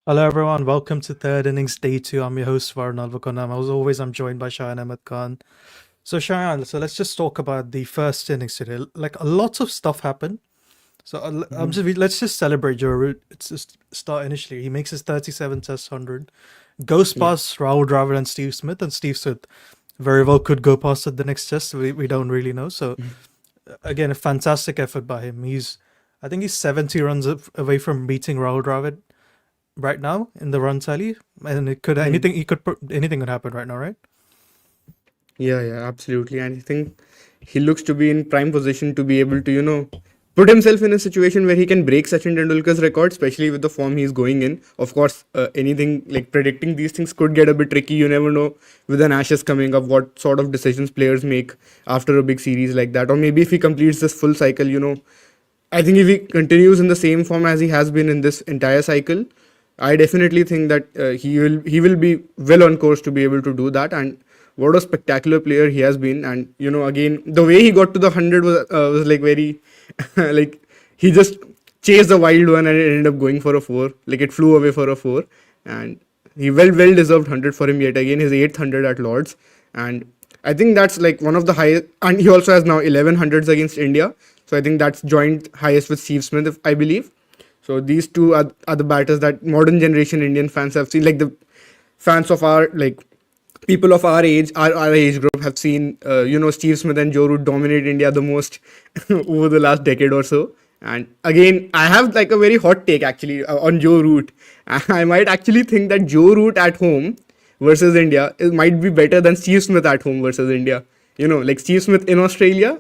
Hello everyone, welcome to Third Innings Day 2. I'm your host Varun and As always, I'm joined by Shayan Ahmed Khan. So Shayan, let's just talk about the first innings today. Like a lot of stuff happened. So let's just celebrate Joe Root. It's just start initially. He makes his 37 test 100, goes Yeah, past Rahul Dravid and Steve Smith very well could go past at the next test. We don't really know. So again, a fantastic effort by him. I think he's 70 runs away from beating Rahul Dravid right now in the run tally, and it could mm. anything could happen right now, right? Yeah, absolutely. And I think he looks to be in prime position to be able to, put himself in a situation where he can break Sachin Tendulkar's record, especially with the form he's going in. Of course, anything like predicting these things could get a bit tricky. You never know with an Ashes coming up what sort of decisions players make after a big series like that. Or maybe if he completes this full cycle, I think if he continues in the same form as he has been in this entire cycle, I definitely think that he will be well on course to be able to do that. And what a spectacular player he has been. And again, the way he got to the 100 was like very like he just chased the wild one and it ended up going for a four. Like it flew away for a four, and he well deserved 100 for him yet again. His eighth 100 at Lords, and I think that's like one of the highest. And he also has now 11 hundreds against India. So I think that's joint highest with Steve Smith, I believe. So these two are the batters that modern generation Indian fans have seen. Like the fans of our like people of our age, our age group have seen. Steve Smith and Joe Root dominate India the most over the last decade or so. And again, I have like a very hot take actually on Joe Root. I might actually think that Joe Root at home versus India might be better than Steve Smith at home versus India. Like Steve Smith in Australia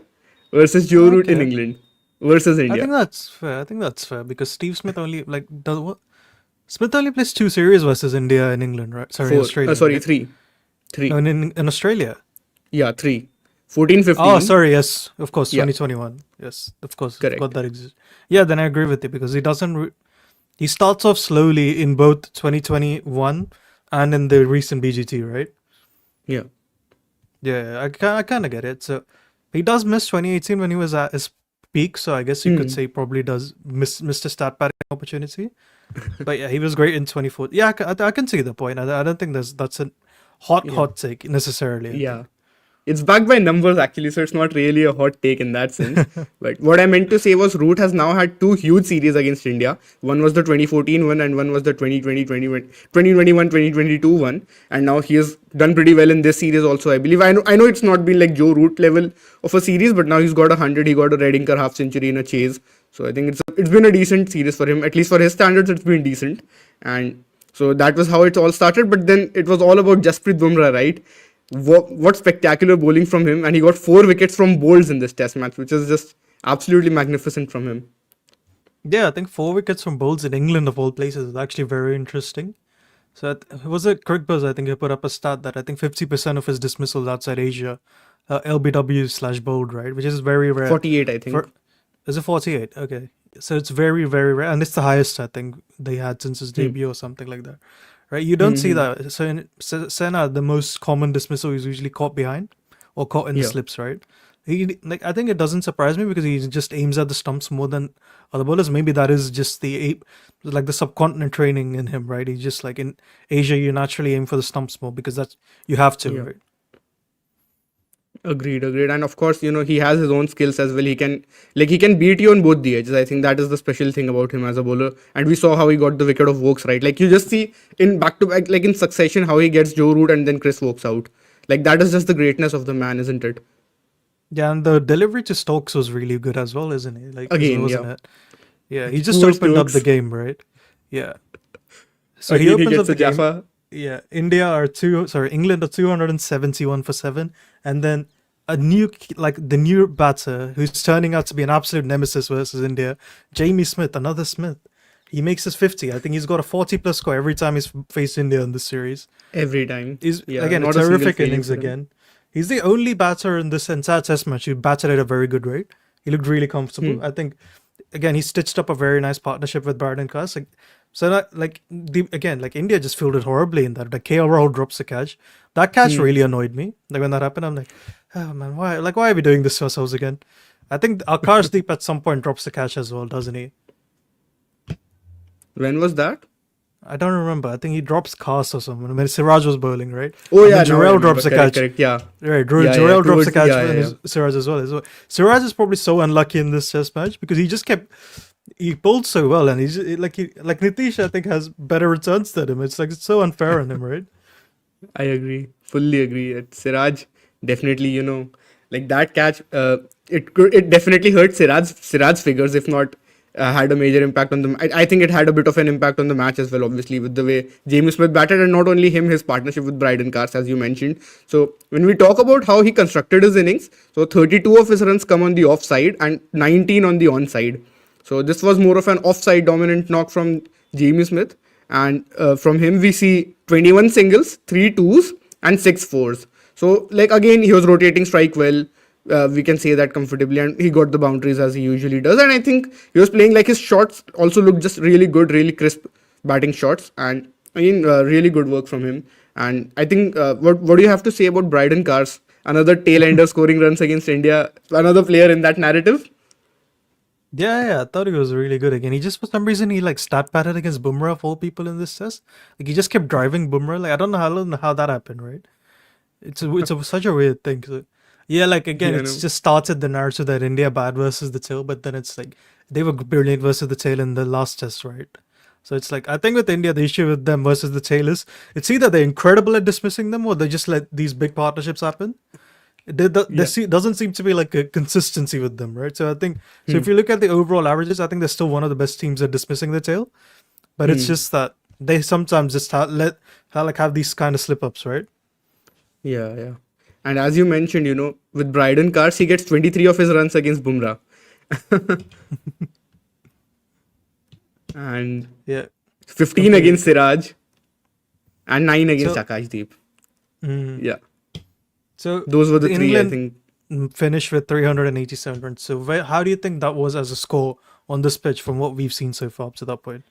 versus Joe Root in Okay, England versus I India. think that's fair. I think that's fair because Steve Smith only like does what? Smith only plays two series versus India and England, right? Sorry, Four. Australia, Sorry, right? three. No, Three. in Australia. Yeah, three. 14, Oh, 15. sorry. Yes, of course, Yeah, 2021. Yes, of course, I forgot correct. that exists. Yeah, then I agree with you because he doesn't. He starts off slowly in both 2021 and in the recent BGT, right? Yeah. Yeah, I kind of get it. So he does miss 2018 when he was at his peak. So I guess you could Hmm. say he probably does miss the stat padding opportunity. But yeah, he was great in 24. Yeah, I can see the point. I don't think that's a Yeah. hot take necessarily. I Yeah. think. It's backed by numbers actually, so it's not really a hot take in that sense. But what I meant to say was Root has now had two huge series against India. One was the 2014 one and one was the 2021 one. And now he has done pretty well in this series also, I believe. I know it's not been like Joe Root level of a series, but now he's got 100. He got a red inker half century in a chase. So I think it's been a decent series for him. At least for his standards, it's been decent. And so that was how it all started. But then it was all about Jasprit Bumrah, right? What spectacular bowling from him, and he got 4 wickets from bowls in this test match, which is just absolutely magnificent from him. Yeah, I think 4 wickets from bowls in England of all places is actually very interesting. So it was a Crick Buzz. I think he put up a stat that I think 50% of his dismissals outside Asia, LBW slash bowled, right, which is very rare. 48, I For think. is it 48? Okay, so it's very rare, and it's the highest I think they had since his Hmm. debut or something like that, right? You don't see Hmm. that. So in Senna, the most common dismissal is usually caught behind or caught in the Yeah. slips, right? He like I think it doesn't surprise me because he just aims at the stumps more than other bowlers. Maybe that is just like the subcontinent training in him, right? He's just like in Asia, you naturally aim for the stumps more because that's you have to, Yeah. right? Agreed. And of course, he has his own skills as well. He can beat you on both the edges. I think that is the special thing about him as a bowler. And we saw how he got the wicket of Vokes, right? Like you just see in back to back, like in succession, how he gets Joe Root and then Chris Vokes out. Like that is just the greatness of the man, isn't it? Yeah, and the delivery to Stokes was really good as well, isn't it? Like, Again, wasn't yeah. it? Yeah, he just Poor opened up the Stokes. game, right? Yeah. So he Again, he opens up gets the a game. Jaffa. Yeah, England are 271 for 7, and then the new batter who's turning out to be an absolute nemesis versus India, Jamie Smith, another Smith. He makes his 50. I think he's got a 40 plus score every time he's faced India in this series. Every time. He's Yeah, again a not a single terrific failing innings for him. again. He's the only batter in this entire test match who batted at a very good rate. He looked really comfortable. Hmm. I think again he stitched up a very nice partnership with Barrett and Kass. Like, so that like India just fielded horribly in that. Like KL Rahul drops a catch. That catch Hmm. really annoyed me. Like when that happened, I'm like, oh man, why are we doing this to ourselves again? I think Akarsdeep at some point drops the catch as well, doesn't he? When was that? I don't remember. I think he drops cast or something. I mean, Siraj was bowling, right? Oh And yeah, then now I Jarrell remember. drops the Correct, catch. correct. Yeah, Right, yeah. Jarrell drops the Towards catch yeah, yeah, and yeah. Siraj as well. So Siraj is probably so unlucky in this test match because he just kept he bowled so well, and like Nitish I think has better returns than him. It's like it's so unfair on him, right? I agree, fully agree. Siraj definitely, like that catch. It definitely hurt Siraj's figures, if not had a major impact on them. I think it had a bit of an impact on the match as well, obviously, with the way Jamie Smith batted, and not only him, his partnership with Bryden Cars, as you mentioned. So when we talk about how he constructed his innings, so 32 of his runs come on the offside and 19 on the onside. So this was more of an offside dominant knock from Jamie Smith, and from him we see 21 singles, 3 twos, and 6 fours. So like again he was rotating strike well. We can say that comfortably, and he got the boundaries as he usually does. And I think he was playing like his shots also looked just really good, really crisp batting shots, and I mean really good work from him. And I think what do you have to say about Bryden Cars? Another tail ender scoring runs against India, another player in that narrative. Yeah, I thought he was really good again. He just for some reason he like stat padded against Bumrah of all people in this test. Like he just kept driving Bumrah. Like I don't know how that happened, right? Such a weird thing. So, yeah, like again, Yeah, it's no. just started the narrative that India bad versus the tail, but then it's like they were brilliant versus the tail in the last test, right? So it's like I think with India, the issue with them versus the tail is it's either they're incredible at dismissing them or they just let these big partnerships happen. Yeah. Doesn't seem to be like a consistency with them, right? So I think so. Hmm. If you look at the overall averages, I think they're still one of the best teams at dismissing the tail. But it's Hmm. just that they sometimes just have these kind of slip ups, right? Yeah, yeah. And as you mentioned, with Bryden Cars, he gets 23 of his runs against Bumrah and Yeah. 15 Okay. against Siraj and 9 against So Akashdeep. mm, Yeah, so those were the the three, I England think. finished with 387 runs. So how do you think that was as a score on this pitch from what we've seen so far up to that point?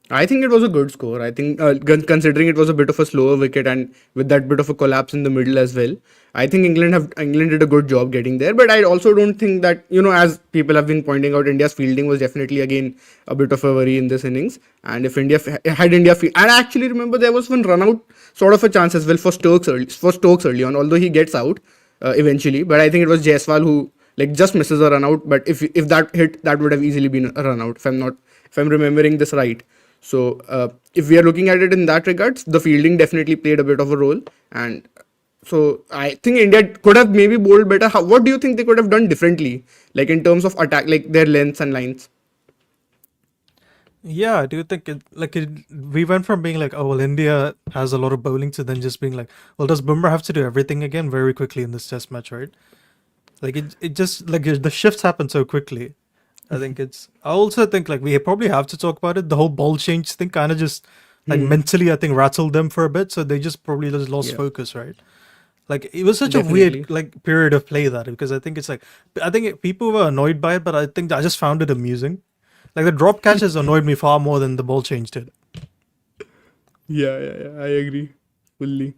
I think it was a good score. I think, considering it was a bit of a slower wicket and with that bit of a collapse in the middle as well, I think England did a good job getting there. But I also don't think that as people have been pointing out, India's fielding was definitely again a bit of a worry in this innings. And if had and I actually remember there was one run out sort of a chance as well for Stokes early on, although he gets out eventually. But I think it was Jaiswal who like just misses a run out. But if that hit, that would have easily been a run out if I'm remembering this right. So if we are looking at it in that regards, the fielding definitely played a bit of a role, and so I think India could have maybe bowled better. What do you think they could have done differently, like in terms of attack, like their lengths and lines? Yeah, I do think we went from being like, oh well, India has a lot of bowling to then just being like, well, does Bumrah have to do everything again very quickly in this test match, right? Like it just like the shifts happen so quickly. I think it's. I also think like we probably have to talk about it. The whole ball change thing kind of just like Hmm. mentally, I think rattled them for a bit, so they just probably just lost Yeah, focus, right? Like it was such a weird definitely. like period of play that because I think it's like people were annoyed by it, but I think I just found it amusing. Like the drop catches annoyed me far more than the ball change did. Yeah, yeah, yeah. I agree fully.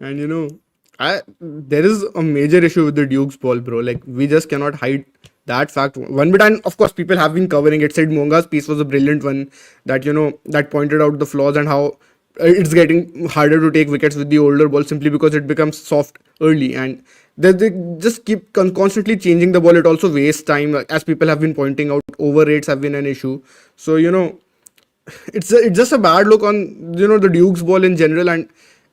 And I there is a major issue with the Duke's ball, bro. Like we just cannot hide that fact. One bit, and of course, people have been covering it. Said Monga's piece was a brilliant one that that pointed out the flaws and how it's getting harder to take wickets with the older ball simply because it becomes soft early and they just keep constantly changing the ball. It also wastes time, as people have been pointing out. Over rates have been an issue. So it's just a bad look on the Duke's ball in general. And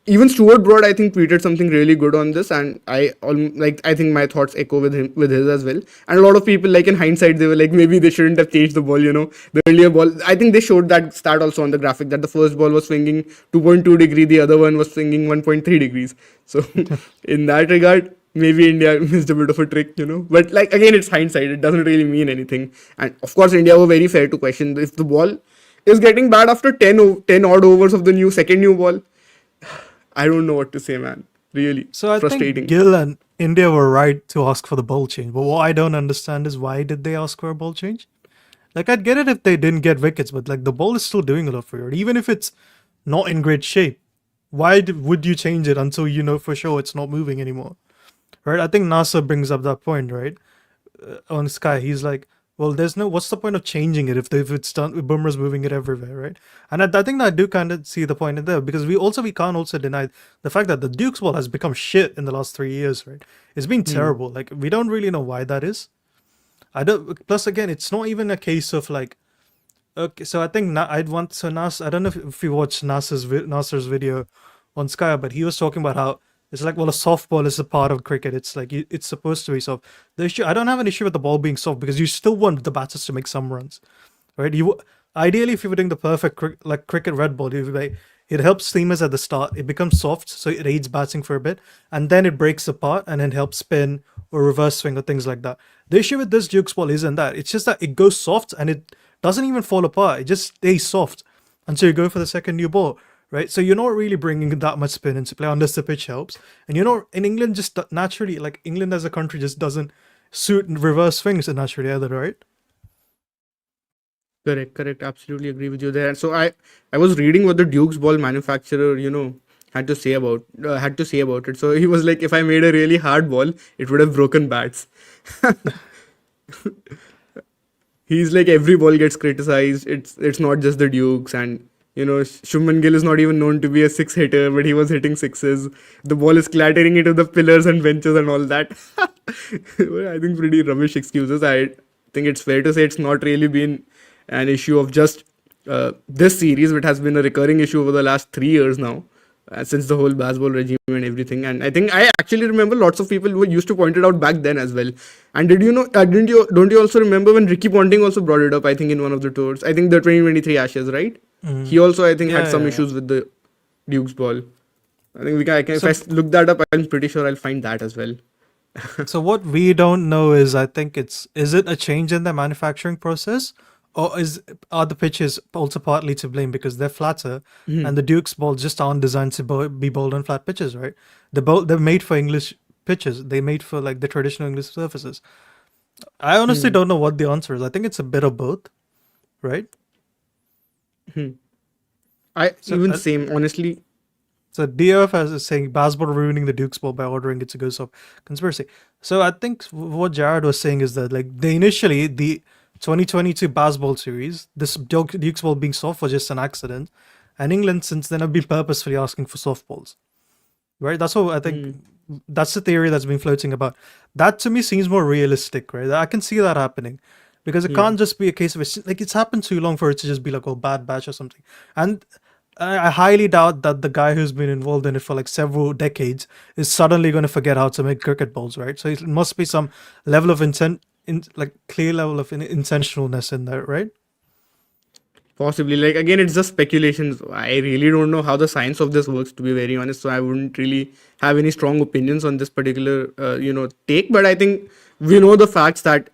even Stuart Broad I think tweeted something really good on this, and I think my thoughts echo with his as well. And a lot of people, like, in hindsight, they were like, maybe they shouldn't have changed the ball. The earlier ball, I think they showed that stat also on the graphic, that the first ball was swinging 2.2 degree, the other one was swinging 1.3 degrees. So in that regard, maybe India missed a bit of a trick. But like again, it's hindsight, it doesn't really mean anything. And of course India were very fair to question if the ball is getting bad after 10 odd overs of the second new ball. I don't know what to say, man. Really So I think frustrating. Gill and India were right to ask for the ball change, but what I don't understand is why did they ask for a ball change? Like I'd get it if they didn't get wickets, but like the ball is still doing a lot for you, even if it's not in great shape. Would you change it until you know for sure it's not moving anymore? Right? I think NASA brings up that point, right? On Sky, he's like, well, there's no. What's the point of changing it if it's done? If Bumrah's moving it everywhere, right? And I think that I do kind of see the point in there because we can't also deny the fact that the Duke's ball has become shit in the last 3 years, right? It's been Hmm. terrible. Like we don't really know why that is. I don't. Plus, again, it's not even a case of like. Okay, so I think I'd want so Nas. I don't know if you watched Nasser's video on Sky, but he was talking about how it's like, well, a softball is a part of cricket. It's like it's supposed to be soft. The issue, I don't have an issue with the ball being soft because you still want the batters to make some runs, right? Ideally, if you were doing the perfect like cricket red ball, it helps seamers at the start. It becomes soft, so it aids batting for a bit, and then it breaks apart and then helps spin or reverse swing or things like that. The issue with this Duke's ball isn't that. It's just that it goes soft and it doesn't even fall apart. It just stays soft until you go for the second new ball, right? So you're not really bringing that much spin into play unless the pitch helps. And you're not in England just naturally, like England as a country just doesn't suit reverse swings naturally either, right? Correct. Absolutely agree with you there. And so I was reading what the Duke's ball manufacturer, had to say about it. So he was like, if I made a really hard ball, it would have broken bats. He's like, every ball gets criticized. It's not just the Dukes, and Shubman Gill is not even known to be a six hitter, but he was hitting sixes. The ball is clattering into the pillars and benches and all that. Well, I think pretty rubbish excuses. I think it's fair to say it's not really been an issue of just this series, but has been a recurring issue over the last 3 years now, since the whole baseball regime and everything. And I think I actually remember lots of people who used to point it out back then as well. And did you know? Didn't you? Don't you also remember when Ricky Ponting also brought it up? I think in one of the tours. I think the 2023 Ashes, right? He also, I think, had Yeah, some yeah, yeah. issues with the Duke's ball. I think we can. If I So look that up, I'm pretty sure I'll find that as well. So what we don't know is, I think is it a change in the manufacturing process, or are the pitches also partly to blame because they're flatter, and the Duke's balls just aren't designed to be bowled on flat pitches, right? They're made for English pitches. They made for like the traditional English surfaces. I honestly Hmm. don't know what the answer is. I think it's a bit of both, right? Hmm. I So even same honestly. So DOF is saying Basball ruining the Duke's ball by ordering it to go soft. Conspiracy. So I think what Jared was saying is that like the 2022 Basball series, this Duke's ball being soft was just an accident, and England since then have been purposefully asking for softballs. Right? That's what I think. Hmm. That's the theory that's been floating about. That to me seems more realistic, right? I can see that happening because it Yeah. can't just be a case of like it's happened too long for it to just be like, oh, bad batch or something. And I highly doubt that the guy who's been involved in it for like several decades is suddenly going to forget how to make cricket balls, right? So it must be some level of like clear level of intentionalness in there, right? Possibly, like again, it's just speculations. I really don't know how the science of this works, to be very honest. So I wouldn't really have any strong opinions on this particular, take. But I think we know the facts that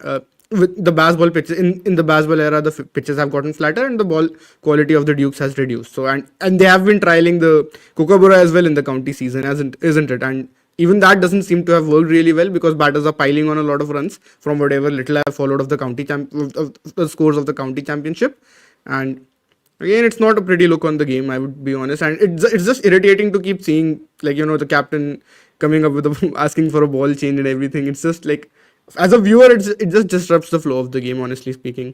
with the baseball pitches in the baseball era, the pitches have gotten flatter and the ball quality of the Dukes has reduced. So and they have been trialing the Kookaburra as well in the county season, isn't it? And even that doesn't seem to have worked really well because batters are piling on a lot of runs from whatever little I have followed of the of the scores of the county championship. And again, it's not a pretty look on the game, I would be honest. And it's just irritating to keep seeing, like, the captain coming up with asking for a ball change and everything. It's just like, as a viewer, it just disrupts the flow of the game, honestly speaking.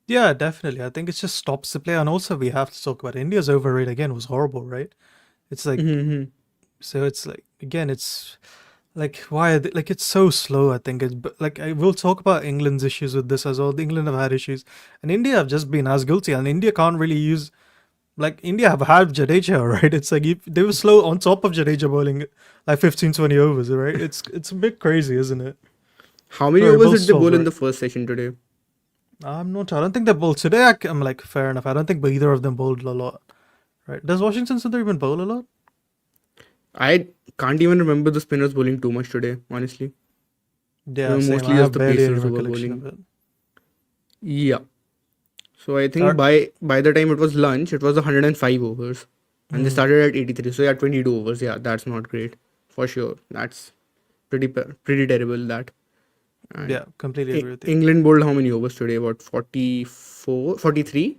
Yeah, definitely. I think it just stops the play. And also, we have to talk about India's overrate again was horrible, right? It's like, Mm-hmm. so it's like, again, it's like, why are they, like, it's so slow. I think it's like, I will talk about England's issues with this as well. England have had issues, and India have just been as guilty. And India can't really use, like, India have had Jadeja, right? It's like they were slow on top of Jadeja bowling like 15, 20 overs, right? It's a bit crazy, isn't it? How many Sorry, overs both did they solved, bowl in right? the first session today? I don't think they bowled today. I'm like, fair enough. I don't think either of them bowled a lot, right? Does Washington Sundar even bowl a lot? I can't even remember the spinners bowling too much today, honestly. Yeah, same. Mostly I just have the barely any pacers who were recollection bowling. of it. Yeah. So I think Are, by the time it was lunch, it was 105 overs, and they mm, started at 83. So yeah, 22 overs. Yeah, that's not great for sure. That's pretty terrible. That. And yeah, completely agree with you. England bowled how many overs today? About 44, 43,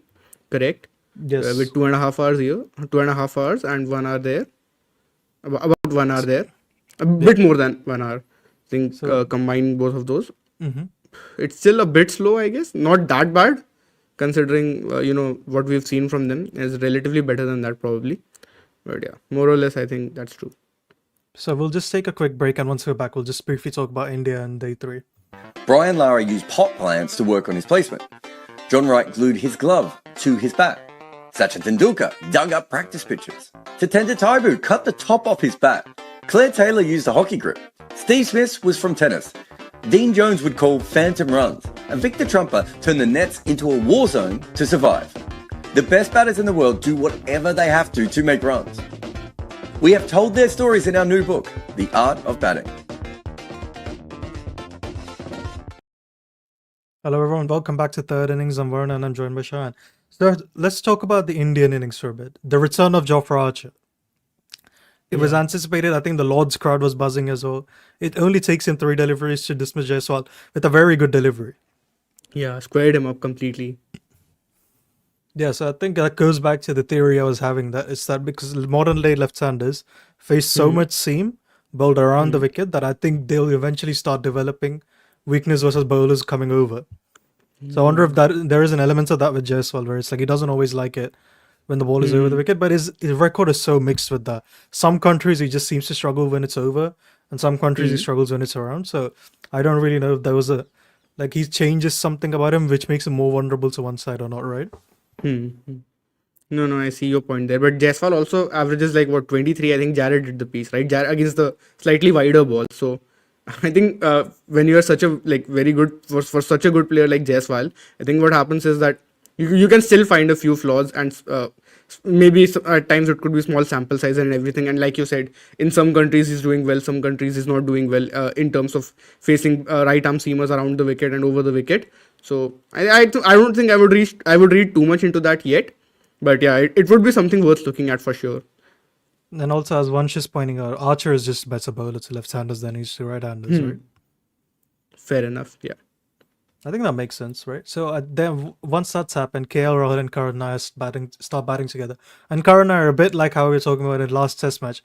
correct? With Yes. 2.5 hours here, 2.5 hours, and 1 hour there. About 1 hour So, there, a yeah. bit more than 1 hour. I think So, combine both of those, mm-hmm. It's still a bit slow, I guess. Not that bad, considering what we've seen from them is relatively better than that probably. But yeah, more or less, I think that's true. So we'll just take a quick break, and once we're back, we'll just briefly talk about India and day 3. Brian Lara used pot plants to work on his placement. John Wright glued his glove to his bat. Sachin Tendulkar dug up practice pictures. Tatenda Taibu cut the top off his bat. Claire Taylor used a hockey grip. Steve Smith was from tennis. Dean Jones would call phantom runs. And Victor Trumper turned the nets into a war zone to survive. The best batters in the world do whatever they have to make runs. We have told their stories in our new book, The Art of Batting. Hello, everyone. Welcome back to Third Innings. I'm Varun and I'm joined by Shayan. So let's talk about the Indian innings for a bit. The return of Jofra Archer. It was anticipated. I think the Lord's crowd was buzzing as well. It only takes him 3 deliveries to dismiss Jaiswal with a very good delivery. Yeah, squared him up completely. Yeah, so I think that goes back to the theory I was having, that it's that because modern day left-handers face so much seam bowled around the wicket that I think they'll eventually start developing weakness versus bowlers coming over. So I wonder if that there is an element of that with Jaiswal, where it's like he doesn't always like it when the ball is over the wicket, but his record is so mixed with that. Some countries he just seems to struggle when it's over, and some countries he struggles when it's around. So I don't really know if there was he changes something about him which makes him more vulnerable to one side or not, right? No, I see your point there. But Jaiswal also averages 23. I think Jared did the piece, right? Jared against the slightly wider ball. So I think when you are such a very good for such a good player like Jaiswal, I think what happens is that you can still find a few flaws, and maybe at times it could be small sample size and everything. And like you said, in some countries he's doing well, some countries he's not doing well in terms of facing right arm seamers around the wicket and over the wicket. So I don't think I would read too much into that yet. But yeah, it would be something worth looking at for sure. And also, as Vansh is pointing out, Archer is just better bowler to left-handers than he is to right-handers, right? Fair enough, yeah. I think that makes sense, right? So then once that's happened, KL Rahul and Karan Nair start batting together. And Karan Nair, a bit like how we were talking about in last test match,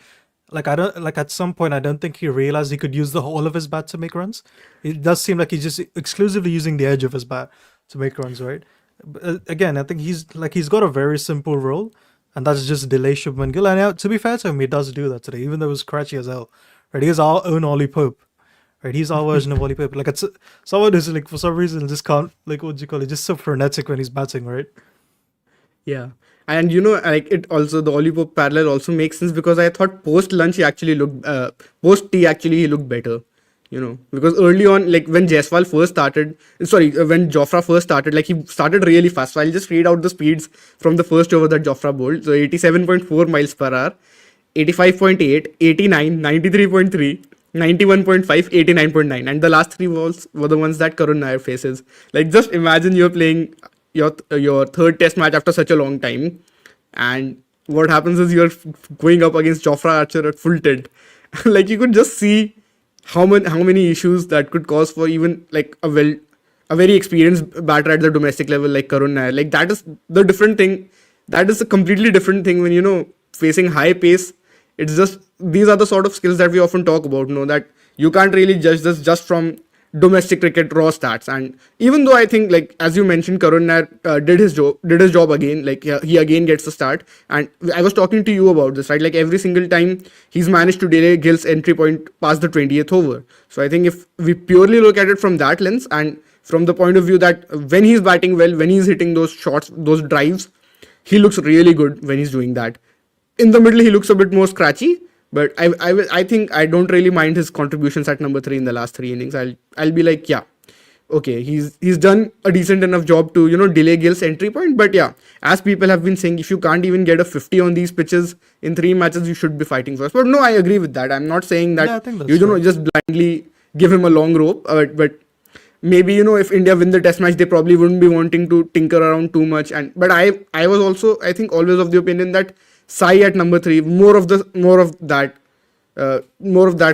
at some point I don't think he realized he could use the whole of his bat to make runs. It does seem like he's just exclusively using the edge of his bat to make runs, right? But again, I think he's got a very simple role, and that's just delay Shubman Gill. And to be fair to him, he does do that today, even though it was scratchy as hell. Right? He is our own Ollie Pope. Right? He's our version of Ollie Pope. It's someone who's for some reason just can't what do you call it? Just so frenetic when he's batting, right? Yeah. And it also, the Ollie Pope parallel also makes sense, because I thought post lunch he actually looked post tea actually he looked better. Because early on, when Jaiswal first started, when Jofra first started, he started really fast. So I'll just read out the speeds from the first over that Jofra bowled. So 87.4 miles per hour, 85.8, 89, 93.3, 91.5, 89.9. And the last 3 balls were the ones that Karun Nair faces. Just imagine you're playing your third test match after such a long time, and what happens is you're going up against Jofra Archer at full tilt. You could just see how many issues that could cause for even a very experienced batter at the domestic level like Karun Nair. That is the different thing. That is a completely different thing when facing high pace. It's just, these are the sort of skills that we often talk about. That you can't really judge this just from domestic cricket raw stats. And even though I think, as you mentioned, Karun Nair did his job again. He again gets the start. And I was talking to you about this, right? Every single time he's managed to delay Gill's entry point past the 20th over. So I think if we purely look at it from that lens, and from the point of view that when he's batting well, when he's hitting those shots, those drives, he looks really good when he's doing that. In the middle, he looks a bit more scratchy, but I think I don't really mind his contributions at number 3 in the last 3 innings. I'll be like, yeah, okay, he's done a decent enough job to delay Gill's entry point. But yeah, as people have been saying, if you can't even get a 50 on these pitches in 3 matches, you should be fighting first. But no, I agree with that. I'm not saying that just blindly give him a long rope, but maybe if India win the test match, they probably wouldn't be wanting to tinker around too much. But I was also, I think, always of the opinion that Sai at number 3, more of that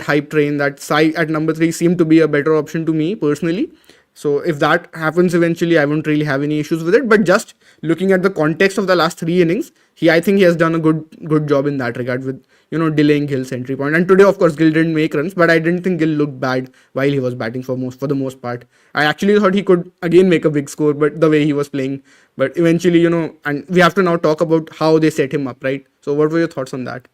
hype train, that Sai at number 3 seemed to be a better option to me personally. So if that happens eventually, I won't really have any issues with it. But just looking at the context of the last 3 innings, I think he has done a good job in that regard with delaying Gill's entry point. And today, of course, Gill didn't make runs, but I didn't think Gill looked bad while he was batting for the most part. I actually thought he could again make a big score, but the way he was playing. But eventually, and we have to now talk about how they set him up, right? So what were your thoughts on that?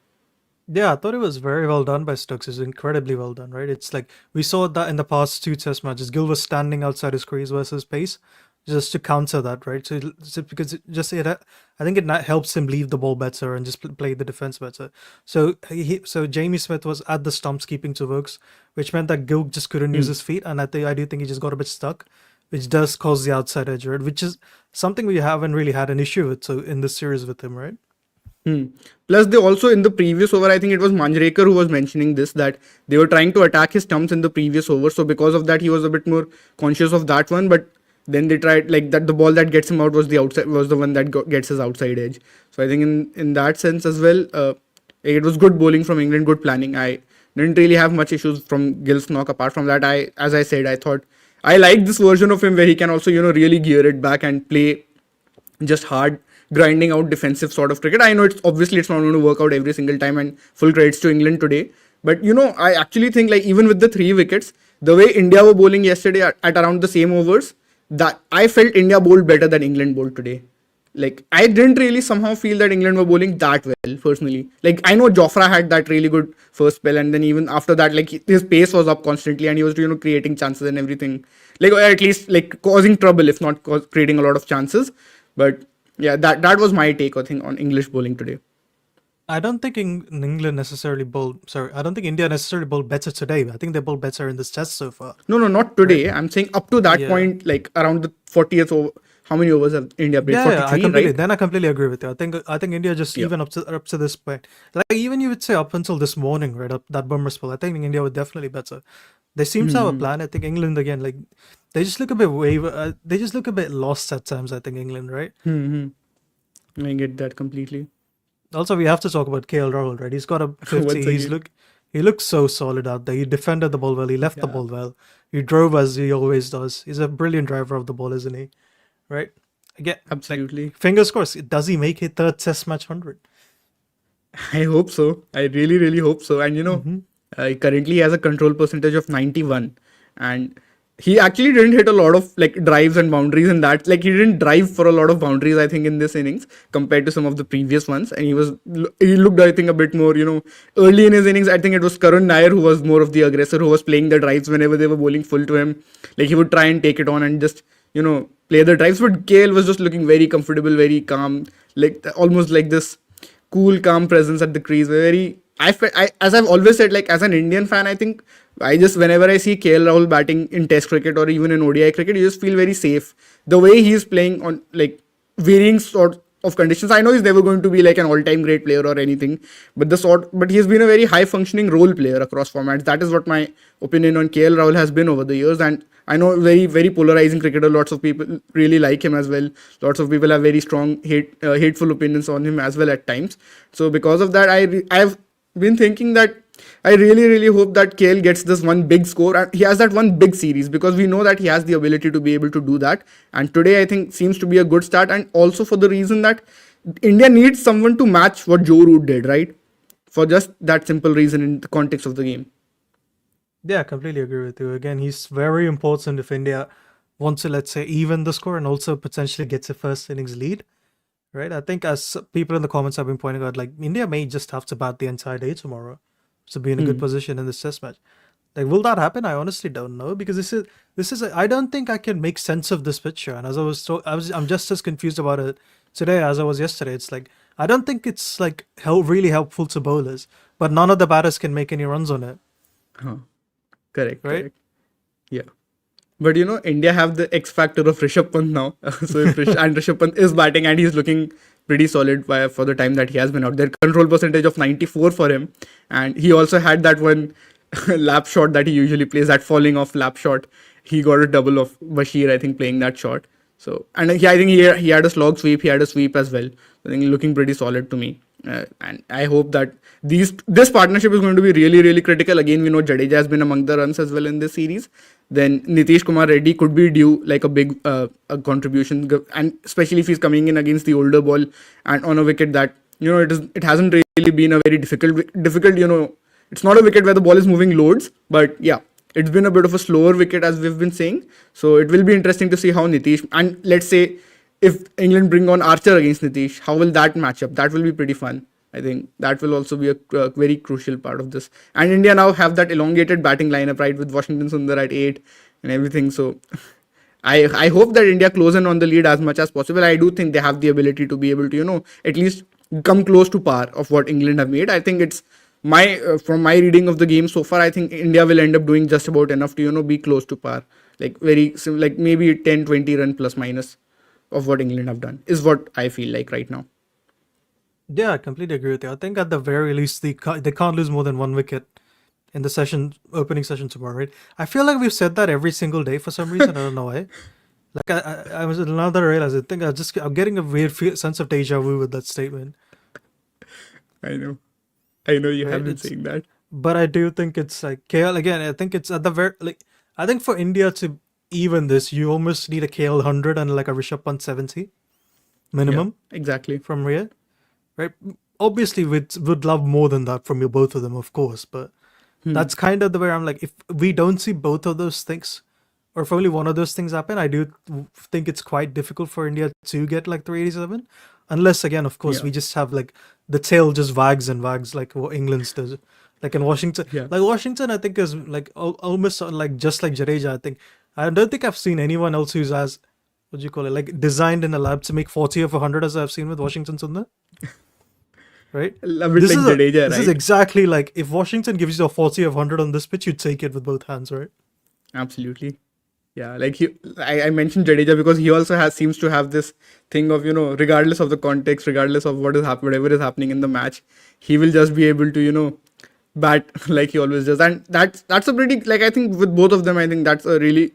Yeah, I thought it was very well done by Stokes. It's incredibly well done, right? It's like we saw that in the past two test matches. Gill was standing outside his crease versus pace just to counter that, right? Because I think it helps him leave the ball better and just play the defense better. So Jamie Smith was at the stumps keeping to works, which meant that Gill just couldn't use his feet, and I do think he just got a bit stuck, which does cause the outside edge, right? Which is something we haven't really had an issue with so in this series with him, right? Plus, they also in the previous over, I think it was Manjrekar who was mentioning this, that they were trying to attack his stumps in the previous over. So because of that, he was a bit more conscious of that one. But then they tried like that. The ball that gets him out was the one that gets his outside edge. So I think in that sense as well, it was good bowling from England, good planning. I didn't really have much issues from Gill's knock. Apart from that, as I said, I thought I like this version of him where he can also really gear it back and play just hard grinding out defensive sort of cricket. I know it's not going to work out every single time, and full credits to England today. But I actually think like even with the 3 wickets, the way India were bowling yesterday at around the same overs, that I felt India bowled better than England bowled today. Like I didn't really somehow feel that England were bowling that well personally. Like I know Jofra had that really good first spell, and then even after that, like his pace was up constantly, and he was creating chances and everything. Like or at least like causing trouble, if not creating a lot of chances. But yeah, that was my take, I think, on English bowling today. I don't think England necessarily bowled. Sorry, I don't think India necessarily bowled better today. I think they bowled better in this test so far. No, not today. I'm saying up to that point, like around the 40th over. How many overs have India played? Yeah, 43, right? Then I completely agree with you. I think India just even up to this point, like even you would say up until this morning, right? Up that Bumrah spell, I think India were definitely better. They seem to have a plan. I think England again, like they just look a bit they just look a bit lost at times. I think England, right? I get that completely. Also, we have to talk about KL Rahul, right? He's got a 50. He looks so solid out there. He defended the ball well. He left the ball well. He drove as he always does. He's a brilliant driver of the ball, isn't he? Right? Again, Absolutely. fingers crossed. Does he make a third Test match 100? I hope so. I really, really hope so. And currently he has a control percentage of 91, and he actually didn't hit a lot of like drives and boundaries in that. Like he didn't drive for a lot of boundaries, I think, in this innings compared to some of the previous ones. And he looked, I think, a bit more, early in his innings. I think it was Karun Nair who was more of the aggressor, who was playing the drives whenever they were bowling full to him. Like he would try and take it on and just, play the drives. But KL was just looking very comfortable, very calm, like almost like this cool, calm presence at the crease. As I've always said, like as an Indian fan, I think whenever I see KL Rahul batting in Test cricket or even in ODI cricket, you just feel very safe. The way he's playing on like varying sort of conditions. I know he's never going to be like an all-time great player or anything, but he's been a very high-functioning role player across formats. That is what my opinion on KL Rahul has been over the years, and I know very, very polarizing cricketer. Lots of people really like him as well. Lots of people have very strong hateful opinions on him as well at times. So because of that, I've been thinking that I really, really hope that KL gets this one big score and he has that one big series, because we know that he has the ability to be able to do that. And today I think seems to be a good start, and also for the reason that India needs someone to match what Joe Root did, right? For just that simple reason in the context of the game. Yeah, I completely agree with you. Again, he's very important if India wants to, let's say, even the score and also potentially gets a first innings lead, right? I think as people in the comments have been pointing out, like India may just have to bat the entire day tomorrow to be in a good position in this test match. Like, will that happen? I honestly don't know, because I don't think I can make sense of this picture. And as I'm just as confused about it today as I was yesterday. It's like I don't think it's like really helpful to bowlers, but none of the batters can make any runs on it. Correct. Right? Correct. Yeah. But India have the X factor of Rishabh Pant now. So if Rishabh Pant is batting and he's looking pretty solid for the time that he has been out there. Control percentage of 94 for him. And he also had that one lap shot that he usually plays, that falling off lap shot. He got a double of Bashir, I think, playing that shot. So, and I think he had a slog sweep. He had a sweep as well. I think looking pretty solid to me. And I hope that this partnership is going to be really, really critical. Again, we know Jadeja has been among the runs as well in this series. then Nitish Kumar Reddy could be due like a big a contribution, and especially if he's coming in against the older ball and on a wicket that it hasn't really been a very difficult. It's not a wicket where the ball is moving loads, but yeah, it's been a bit of a slower wicket as we've been saying. So it will be interesting to see how Nitish, and let's say if England bring on Archer against Nitish, how will that match up? That will be pretty fun. I think that will also be a very crucial part of this. And India now have that elongated batting lineup, right, with Washington Sundar at 8 and everything. So I hope that India close in on the lead as much as possible. I do think they have the ability to be able to, at least come close to par of what England have made. I think it's from my reading of the game so far, I think India will end up doing just about enough to, be close to par. Like like maybe 10, 20 run plus minus of what England have done is what I feel like right now. Yeah, I completely agree with you. I think at the very least they can't lose more than one wicket in the opening session tomorrow, right? I feel like we've said that every single day for some reason. I don't know why. Like I was another realize. I think I'm getting a weird sense of deja vu with that statement. I know you have been It's saying that. But I do think it's like KL again. I think it's at the very I think for India to even this, you almost need a KL 100 and like a Rishabh Pant 70 minimum Exactly. from Riyadh, right? Obviously, would love more than that from you both of them, of course. But that's kind of the way I'm like, if we don't see both of those things, or if only one of those things happen, I do think it's quite difficult for India to get like 387, unless again, of course, Yeah. we just have like the tail just wags and wags like what England's does. Like in Washington, Yeah. like Washington, I think is like almost like just like Jadeja. I don't think I've seen anyone else who's as what do you call it, like designed in a lab to make 40 of 100 as I've seen with Washington Sundar. Right? Love it like Jadeja, This is right? exactly like if Washington gives you a 40 of 100 on this pitch, you take it with both hands, right? Absolutely. Yeah, like I mentioned Jadeja because he also seems to have this thing of, regardless of the context, regardless of whatever is happening in the match, he will just be able to, bat like he always does. And that's a pretty, like, I think with both of them, I think that's a really,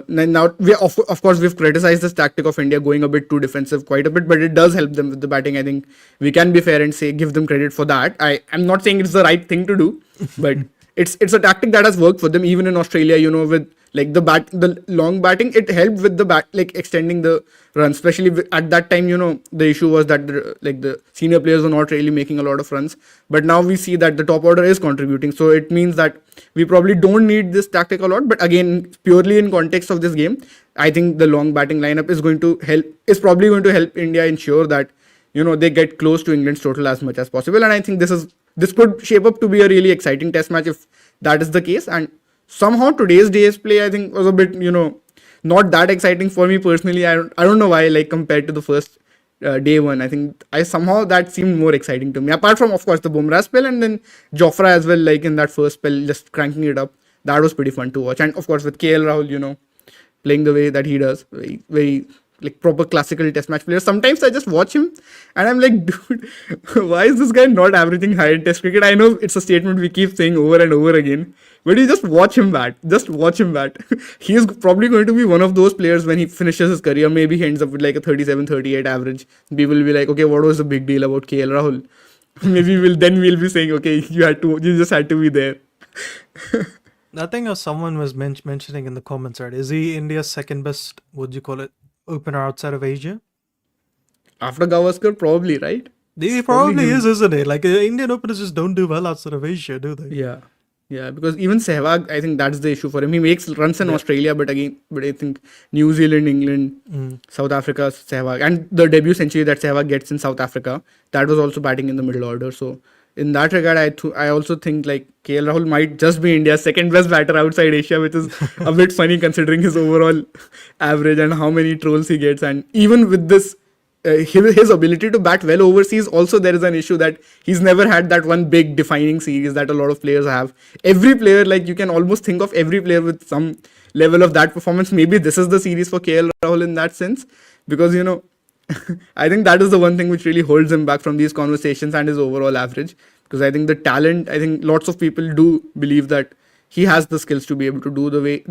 now of course we've criticized this tactic of India going a bit too defensive quite a bit, but it does help them with the batting. I think we can be fair and say give them credit for that. I'm not saying it's the right thing to do, but it's a tactic that has worked for them even in Australia, with like the long batting. It helped with the bat, like extending the run, especially at that time. The issue was that the senior players were not really making a lot of runs, but now we see that the top order is contributing, so it means that we probably don't need this tactic a lot. But again, purely in context of this game, I think the long batting lineup is probably going to help India ensure that they get close to England's total as much as possible. And I think this could shape up to be a really exciting test match if that is the case. And somehow today's day's play, I think, was a bit, not that exciting for me personally. I don't know why, like compared to the first day one. I think somehow that seemed more exciting to me. Apart from, of course, the Bumrah spell and then Jofra as well, like in that first spell, just cranking it up. That was pretty fun to watch. And of course, with KL Rahul, playing the way that he does, very, very like proper classical test match player. Sometimes I just watch him and I'm like, dude, why is this guy not averaging high in test cricket? I know it's a statement we keep saying over and over again, but you just watch him bat. Just watch him bat. He is probably going to be one of those players when he finishes his career. Maybe he ends up with like a 37, 38 average. People will be like, okay, what was the big deal about KL Rahul? Maybe we'll be saying, okay, you just had to be there. I think someone was mentioning in the comments, right? Is he India's second best, what do you call it, opener outside of Asia? After Gavaskar, probably, right? He probably is, isn't it? Like Indian openers just don't do well outside of Asia, do they? Yeah, because even Sehwag, I think that's the issue for him. He makes runs in Australia, but I think New Zealand, England, South Africa, Sehwag, and the debut century that Sehwag gets in South Africa, that was also batting in the middle order. So in that regard, I also think like KL Rahul might just be India's second best batter outside Asia, which is a bit funny considering his overall average and how many trolls he gets. And even with this, his ability to bat well overseas, also there is an issue that he's never had that one big defining series that a lot of players have. Every player, like you can almost think of every player with some level of that performance. Maybe this is the series for KL Rahul in that sense, because I think that is the one thing which really holds him back from these conversations and his overall average. Because I think the talent, I think lots of people do believe that he has the skills to be able to do the way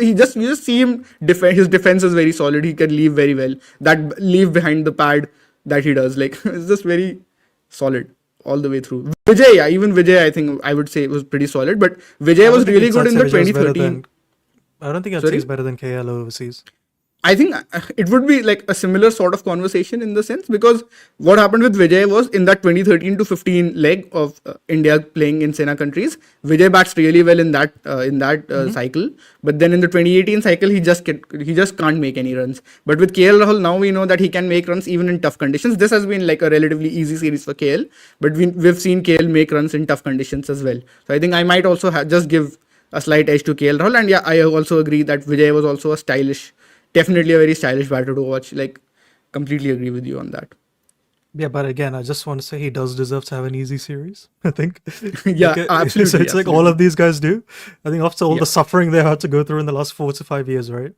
you just see him defend. His defense is very solid. He can leave very well. That leave behind the pad that he does, like it's just very solid all the way through. Vijay, I think I would say was pretty solid. But Vijay was really good in the 2013. I don't think I'd say Sorry? he's better than KL overseas. I think it would be like a similar sort of conversation in the sense, because what happened with Vijay was in that 2013 to 15 leg of India playing in Sena countries, Vijay bats really well in that cycle, but then in the 2018 cycle he just can't make any runs. But with KL Rahul now we know that he can make runs even in tough conditions. This has been like a relatively easy series for KL, but we've seen KL make runs in tough conditions as well. So I think I might also just give a slight edge to KL Rahul, and yeah, I also agree that Vijay was also definitely a very stylish batter to watch. Like, completely agree with you on that. Yeah, but again, I just want to say he does deserve to have an easy series, I think. Yeah, absolutely. So it's like all of these guys do. I think after all the suffering they had to go through in the last 4 to 5 years, right?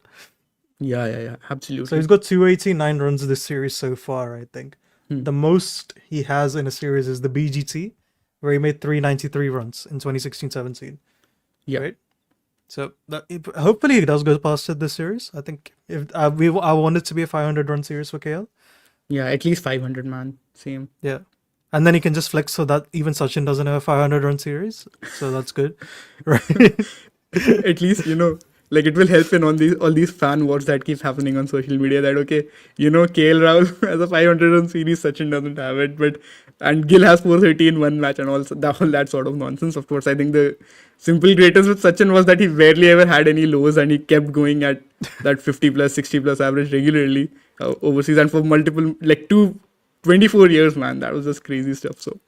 Yeah, absolutely. So he's got 289 runs this series so far, I think. The most he has in a series is the BGT, where he made 393 runs in 2016-17. Yeah. Right? So hopefully he does go past it this series. I think if I want it to be a 500-run series for KL. Yeah, at least 500, man. Same. Yeah. And then he can just flex so that even Sachin doesn't have a 500-run series. So that's good. Right? At least, like it will help in all these fan wars that keep happening on social media that, okay, KL Rahul has a 500-run series, Sachin doesn't have it, and Gill has 430 in one match and all that sort of nonsense. Of course, I think the simple greatest with Sachin was that he barely ever had any lows and he kept going at that 50 plus, 60 plus average regularly overseas, and for multiple, like 24 years, man. That was just crazy stuff. So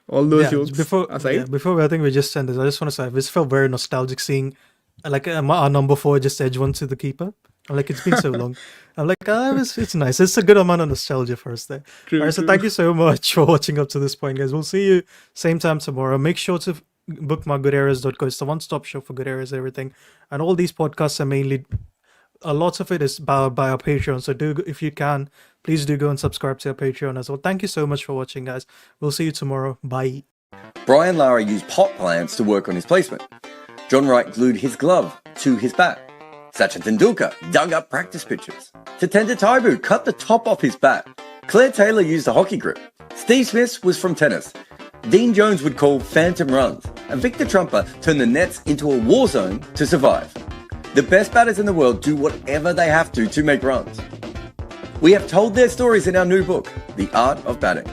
all those jokes aside. Before I think we just end this, I just want to say I just felt very nostalgic seeing like our number 4 just edge one to the keeper. I'm like, it's been so long. I'm like, it's nice. It's a good amount of nostalgia for us there. True, all right, so thank you so much for watching up to this point, guys. We'll see you same time tomorrow. Make sure to bookmark goodareas.co. It's the one-stop shop for good areas, everything. And all these podcasts are mainly, a lot of it is by our Patreon. So if you can, please do go and subscribe to our Patreon as well. Thank you so much for watching, guys. We'll see you tomorrow. Bye. Brian Lara used pot plants to work on his placement. John Wright glued his glove to his bat. Sachin Tendulkar dug up practice pitches. Tatenda Taibu cut the top off his bat. Claire Taylor used a hockey grip. Steve Smith was from tennis. Dean Jones would call phantom runs. And Victor Trumper turned the nets into a war zone to survive. The best batters in the world do whatever they have to make runs. We have told their stories in our new book, The Art of Batting.